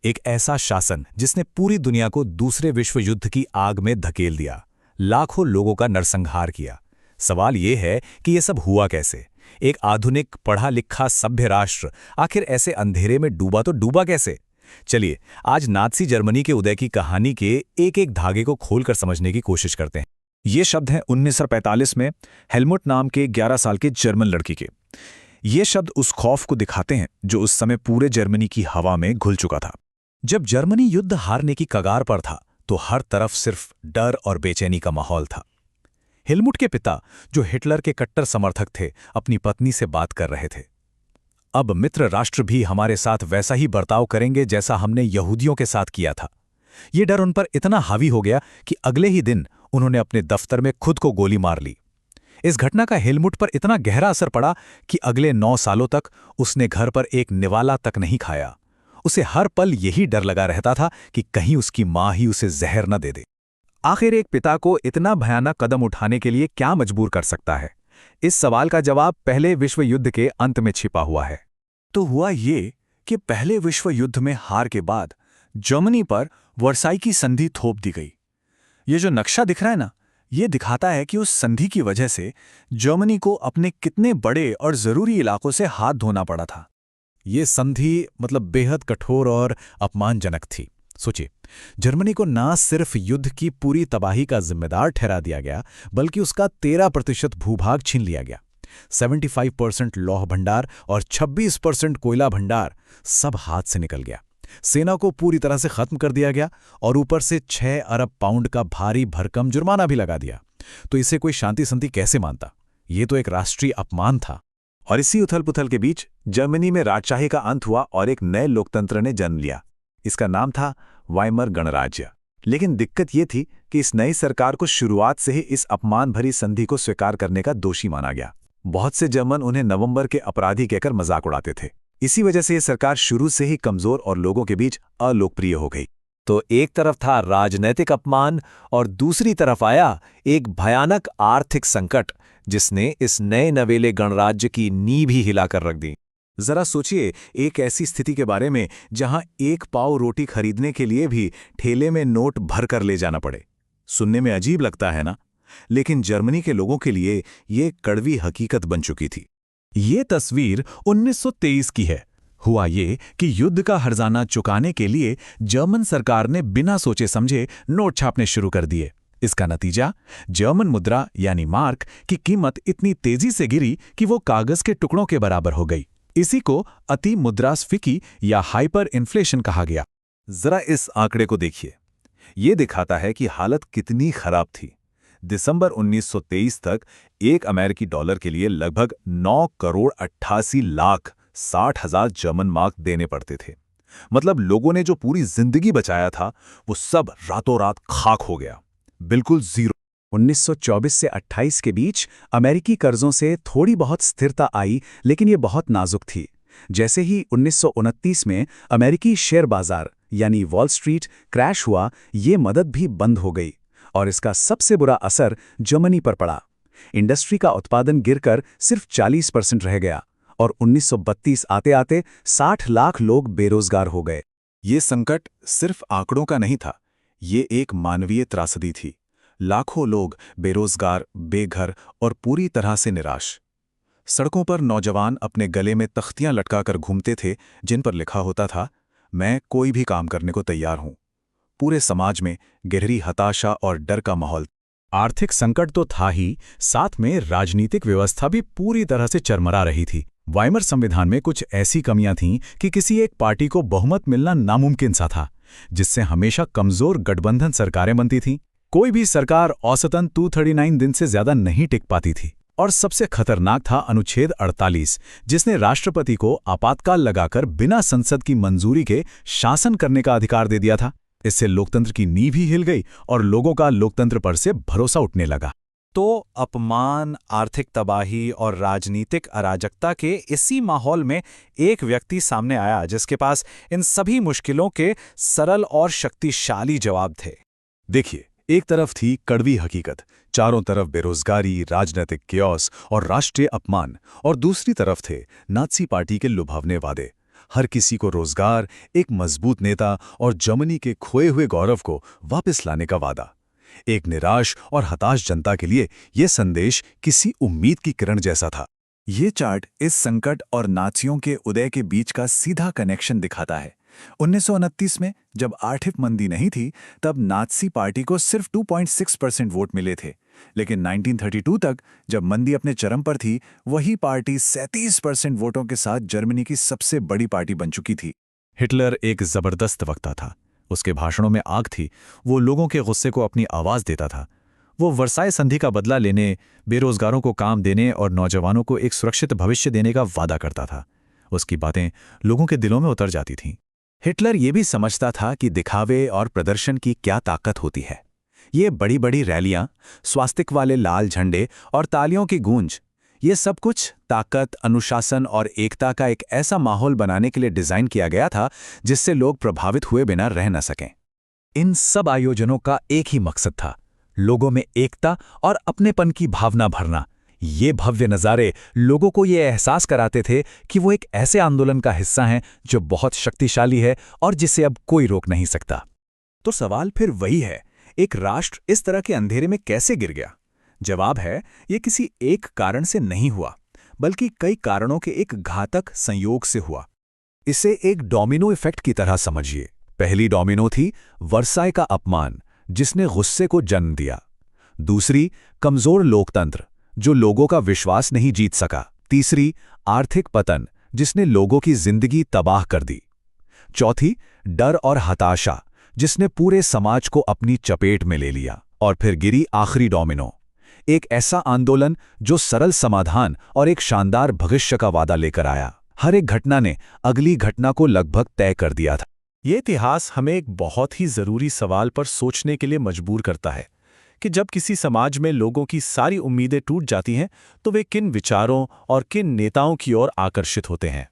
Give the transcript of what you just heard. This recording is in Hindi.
एक ऐसा शासन जिसने पूरी दुनिया को दूसरे विश्व युद्ध की आग में धकेल दिया, लाखों लोगों का नरसंहार किया। सवाल ये है कि ये सब हुआ कैसे? एक आधुनिक पढ़ा लिखा सभ्य राष्ट्र आखिर ऐसे अंधेरे में डूबा तो डूबा कैसे? चलिए आज नाज़ी जर्मनी के उदय की कहानी के एक एक धागे को खोलकर समझने की कोशिश करते हैं। ये शब्द हैं 1945 में हेलमुट नाम के 11 साल के जर्मन लड़की के। ये शब्द उस खौफ को दिखाते हैं जो उस समय पूरे जर्मनी की हवा में घुल चुका था। जब जर्मनी युद्ध हारने की कगार पर था तो हर तरफ सिर्फ डर और बेचैनी का माहौल था। हेलमुट के पिता, जो हिटलर के कट्टर समर्थक थे, अपनी पत्नी से बात कर रहे थे। अब मित्र राष्ट्र भी हमारे साथ वैसा ही बर्ताव करेंगे जैसा हमने यहूदियों के साथ किया था। ये डर उन पर इतना हावी हो गया कि अगले ही दिन उन्होंने अपने दफ्तर में खुद को गोली मार ली। इस घटना का हेलमुट पर इतना गहरा असर पड़ा कि अगले 9 सालों तक उसने घर पर एक निवाला तक नहीं खाया। उसे हर पल यही डर लगा रहता था कि कहीं उसकी मां ही उसे जहर न दे दे। आखिर एक पिता को इतना भयानक कदम उठाने के लिए क्या मजबूर कर सकता है? इस सवाल का जवाब पहले विश्व युद्ध के अंत में छिपा हुआ है। तो हुआ ये कि पहले विश्व युद्ध में हार के बाद जर्मनी पर वर्साई की संधि थोप दी गई। ये जो नक्शा दिख रहा है ना, ये दिखाता है कि उस संधि की वजह से जर्मनी को अपने कितने बड़े और जरूरी इलाकों से हाथ धोना पड़ा था। ये संधि बेहद कठोर और अपमानजनक थी। सोचिए, जर्मनी को न सिर्फ युद्ध की पूरी तबाही का जिम्मेदार ठहरा दिया गया, बल्कि उसका 13% भूभाग छीन लिया गया। 75% लौह भंडार और 26% कोयला भंडार सब हाथ से निकल गया। सेना को पूरी तरह से खत्म कर दिया गया और ऊपर से 6 अरब पाउंड का भारी भरकम जुर्माना भी लगा दिया। तो इसे कोई शांति संधि कैसे मानता? ये तो एक राष्ट्रीय अपमान था। और इसी उथल पुथल के बीच जर्मनी में राजशाही का अंत हुआ और एक नए लोकतंत्र ने जन्म लिया। इसका नाम था वाइमर गणराज्य। लेकिन दिक्कत ये थी कि इस नई सरकार को शुरुआत से ही इस अपमान भरी संधि को स्वीकार करने का दोषी माना गया। बहुत से जर्मन उन्हें नवंबर के अपराधी कहकर मजाक उड़ाते थे। इसी वजह से ये सरकार शुरू से ही कमजोर और लोगों के बीच अलोकप्रिय हो गई। तो एक तरफ था राजनैतिक अपमान और दूसरी तरफ आया एक भयानक आर्थिक संकट जिसने इस नए नवेले गणराज्य की नींव ही हिलाकर रख दी। जरा सोचिए एक ऐसी स्थिति के बारे में जहां एक पाव रोटी खरीदने के लिए भी ठेले में नोट भर कर ले जाना पड़े। सुनने में अजीब लगता है ना, लेकिन जर्मनी के लोगों के लिए ये कड़वी हकीकत बन चुकी थी। ये तस्वीर 1923 की है। हुआ ये कि युद्ध का हर्जाना चुकाने के लिए जर्मन सरकार ने बिना सोचे समझे नोट छापने शुरू कर दिए। इसका नतीजा जर्मन मुद्रा यानी मार्क की कीमत इतनी तेजी से गिरी कि वो कागज के टुकड़ों के बराबर हो गई। इसी को अति मुद्रास्फीति या हाइपर इन्फ्लेशन कहा गया। जरा इस आंकड़े को देखिए, ये दिखाता है कि हालत कितनी खराब थी। दिसंबर 1923 तक एक अमेरिकी डॉलर के लिए लगभग 9 करोड़ 88 लाख 60 हजार जर्मन मार्क देने पड़ते थे। लोगों ने जो पूरी जिंदगी बचाया था वो सब रातों रात खाक हो गया, बिल्कुल जीरो। 1924 से 28 के बीच अमेरिकी कर्जों से थोड़ी बहुत स्थिरता आई, लेकिन ये बहुत नाजुक थी। जैसे ही 1929 में अमेरिकी शेयर बाजार यानी वॉल स्ट्रीट क्रैश हुआ, ये मदद भी बंद हो गई और इसका सबसे बुरा असर जर्मनी पर पड़ा। इंडस्ट्री का उत्पादन गिरकर सिर्फ 40% रह गया और 1932 आते आते 60 लाख लोग बेरोजगार हो गए। ये संकट सिर्फ आंकड़ों का नहीं था, ये एक मानवीय त्रासदी थी। लाखों लोग बेरोजगार, बेघर और पूरी तरह से निराश। सड़कों पर नौजवान अपने गले में तख्तियां लटकाकर घूमते थे जिन पर लिखा होता था, मैं कोई भी काम करने को तैयार हूं। पूरे समाज में गहरी हताशा और डर का माहौल। आर्थिक संकट तो था ही, साथ में राजनीतिक व्यवस्था भी पूरी तरह से चरमरा रही थी। वाइमर संविधान में कुछ ऐसी कमियां थीं कि किसी एक पार्टी को बहुमत मिलना नामुमकिन सा था, जिससे हमेशा कमजोर गठबंधन सरकारें बनती थीं। कोई भी सरकार औसतन 239 दिन से ज्यादा नहीं टिक पाती थी। और सबसे खतरनाक था अनुच्छेद 48, जिसने राष्ट्रपति को आपातकाल लगाकर बिना संसद की मंजूरी के शासन करने का अधिकार दे दिया था। इससे लोकतंत्र की नींव ही हिल गई और लोगों का लोकतंत्र पर से भरोसा उठने लगा। तो अपमान, आर्थिक तबाही और राजनीतिक अराजकता के इसी माहौल में एक व्यक्ति सामने आया जिसके पास इन सभी मुश्किलों के सरल और शक्तिशाली जवाब थे। देखिए, एक तरफ थी कड़वी हकीकत, चारों तरफ बेरोजगारी, राजनीतिक क्योस और राष्ट्रीय अपमान, और दूसरी तरफ थे नाज़ी पार्टी के लुभावने वादे, हर किसी को रोजगार, एक मजबूत नेता और जर्मनी के खोए हुए गौरव को वापस लाने का वादा। एक निराश और हताश जनता के लिए यह संदेश किसी उम्मीद की किरण जैसा था। ये चार्ट इस संकट और नाज़ियों के उदय के बीच का सीधा कनेक्शन दिखाता है। 1929 में जब आर्थिक मंदी नहीं थी, तब नाज़ी पार्टी को सिर्फ 2.6% वोट मिले थे। लेकिन 1932 तक, जब मंदी अपने चरम पर थी, वही पार्टी 37% वोटों के साथ जर्मनी की सबसे बड़ी पार्टी बन चुकी थी। हिटलर एक जबरदस्त वक्ता था। उसके भाषणों में आग थी। वो लोगों के गुस्से को अपनी आवाज देता था। वो वर्साई संधि का बदला लेने, बेरोजगारों को काम देने और नौजवानों को एक सुरक्षित भविष्य देने का वादा करता था। उसकी बातें लोगों के दिलों में उतर जाती थीं। हिटलर ये भी समझता था कि दिखावे और प्रदर्शन की क्या ताकत होती है। ये बड़ी बड़ी रैलियां, स्वास्तिक वाले लाल झंडे और तालियों की गूंज, ये सब कुछ ताकत, अनुशासन और एकता का एक ऐसा माहौल बनाने के लिए डिजाइन किया गया था जिससे लोग प्रभावित हुए बिना रह न सकें। इन सब आयोजनों का एक ही मकसद था, लोगों में एकता और अपनेपन की भावना भरना। ये भव्य नज़ारे लोगों को ये एहसास कराते थे कि वो एक ऐसे आंदोलन का हिस्सा हैं जो बहुत शक्तिशाली है और जिसे अब कोई रोक नहीं सकता। तो सवाल फिर वही है, एक राष्ट्र इस तरह के अंधेरे में कैसे गिर गया? जवाब है, ये किसी एक कारण से नहीं हुआ, बल्कि कई कारणों के एक घातक संयोग से हुआ। इसे एक डोमिनो इफेक्ट की तरह समझिए। पहली डोमिनो थी वर्साई का अपमान, जिसने गुस्से को जन्म दिया। दूसरी, कमजोर लोकतंत्र, जो लोगों का विश्वास नहीं जीत सका। तीसरी, आर्थिक पतन, जिसने लोगों की जिंदगी तबाह कर दी। चौथी, डर और हताशा, जिसने पूरे समाज को अपनी चपेट में ले लिया। और फिर गिरी आखिरी डोमिनो, एक ऐसा आंदोलन जो सरल समाधान और एक शानदार भविष्य का वादा लेकर आया। हर एक घटना ने अगली घटना को लगभग तय कर दिया था। ये इतिहास हमें एक बहुत ही जरूरी सवाल पर सोचने के लिए मजबूर करता है कि जब किसी समाज में लोगों की सारी उम्मीदें टूट जाती हैं, तो वे किन विचारों और किन नेताओं की ओर आकर्षित होते हैं।